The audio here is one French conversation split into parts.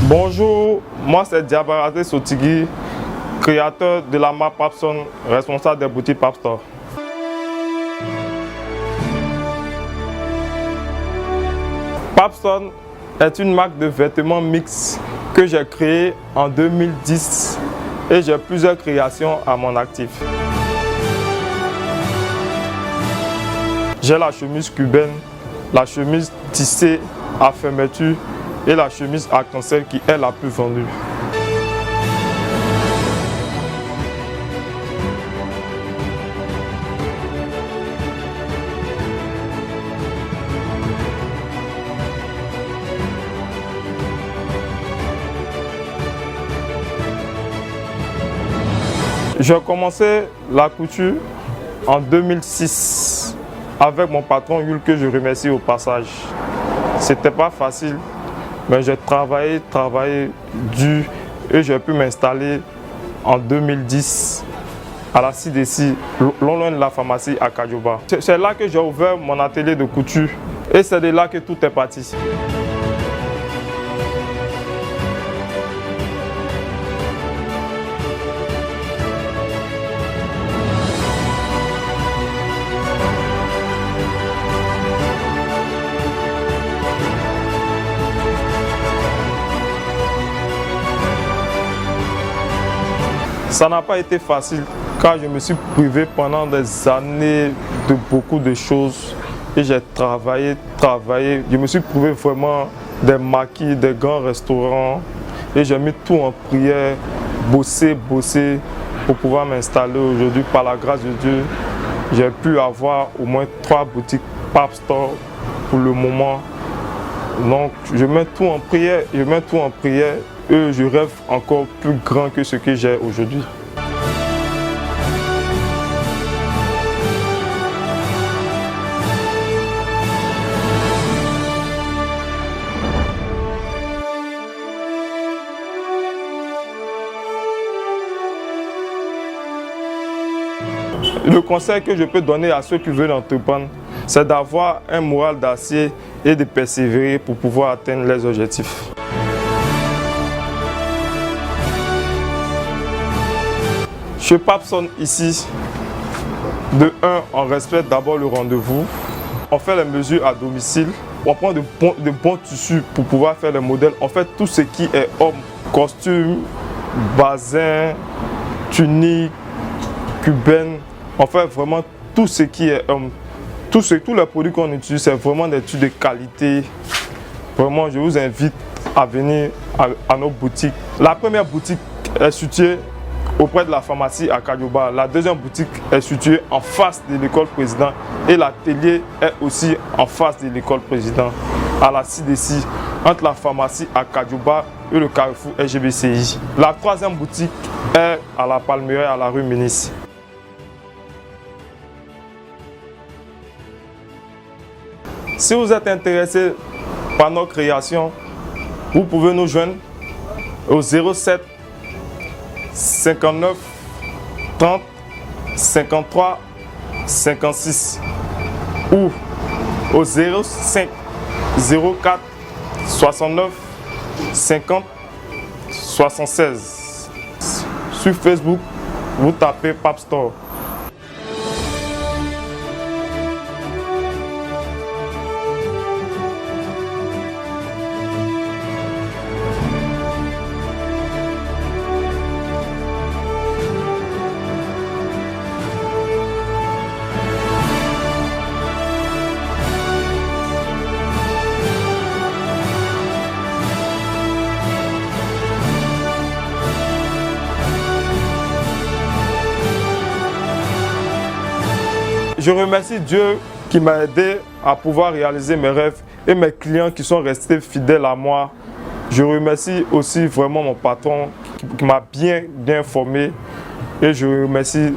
Bonjour, moi c'est Diabarate Sotigui, créateur de la marque Papson, responsable des boutiques Papstore. Papson est une marque de vêtements mixtes que j'ai créée en 2010 et j'ai plusieurs créations à mon actif. J'ai la chemise cubaine, la chemise tissée à fermeture et la chemise arc-en-ciel qui est la plus vendue. J'ai commencé la couture en 2006 avec mon patron Yul, que je remercie au passage. C'était pas facile, mais j'ai travaillé dur et j'ai pu m'installer en 2010 à la CDC, loin de la pharmacie à Kadioba. C'est là que j'ai ouvert mon atelier de couture et c'est de là que tout est parti. Ça n'a pas été facile car je me suis privé pendant des années de beaucoup de choses et j'ai travaillé. Je me suis privé vraiment des maquis, des grands restaurants et j'ai mis tout en prière, bosser pour pouvoir m'installer aujourd'hui. Par la grâce de Dieu, j'ai pu avoir au moins 3 boutiques Papstore pour le moment. Donc je mets tout en prière, et je rêve encore plus grand que ce que j'ai aujourd'hui. Le conseil que je peux donner à ceux qui veulent entreprendre, c'est d'avoir un moral d'acier et de persévérer pour pouvoir atteindre les objectifs. Chez Papson ici, de 1, on respecte d'abord le rendez-vous, on fait les mesures à domicile, on prend de bons tissus pour pouvoir faire les modèles, on fait tout ce qui est homme, costume, bazin, tunique, cubaine, on fait vraiment tout ce qui est homme. Tous les produits qu'on utilise, c'est vraiment des trucs de qualité. Vraiment, je vous invite à venir à nos boutiques. La première boutique est située auprès de la pharmacie à Kadioba. La deuxième boutique est située en face de l'école président et l'atelier est aussi en face de l'école président à la CDC, entre la pharmacie à Kadioba et le carrefour SGBCI. La troisième boutique est à la Palmeraie, à la rue Ménis. Si vous êtes intéressé par nos créations, vous pouvez nous joindre au 07 59 30 53 56 ou au 05 04 69 50 76. Sur Facebook, vous tapez Papstore. Je remercie Dieu qui m'a aidé à pouvoir réaliser mes rêves et mes clients qui sont restés fidèles à moi. Je remercie aussi vraiment mon patron qui m'a bien formé et je remercie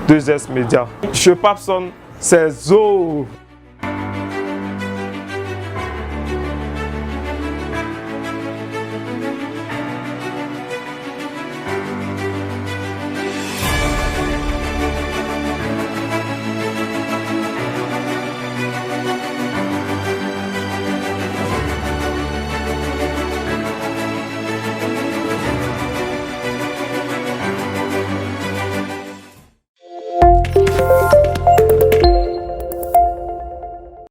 2S Média. Chez Papson, c'est Zo.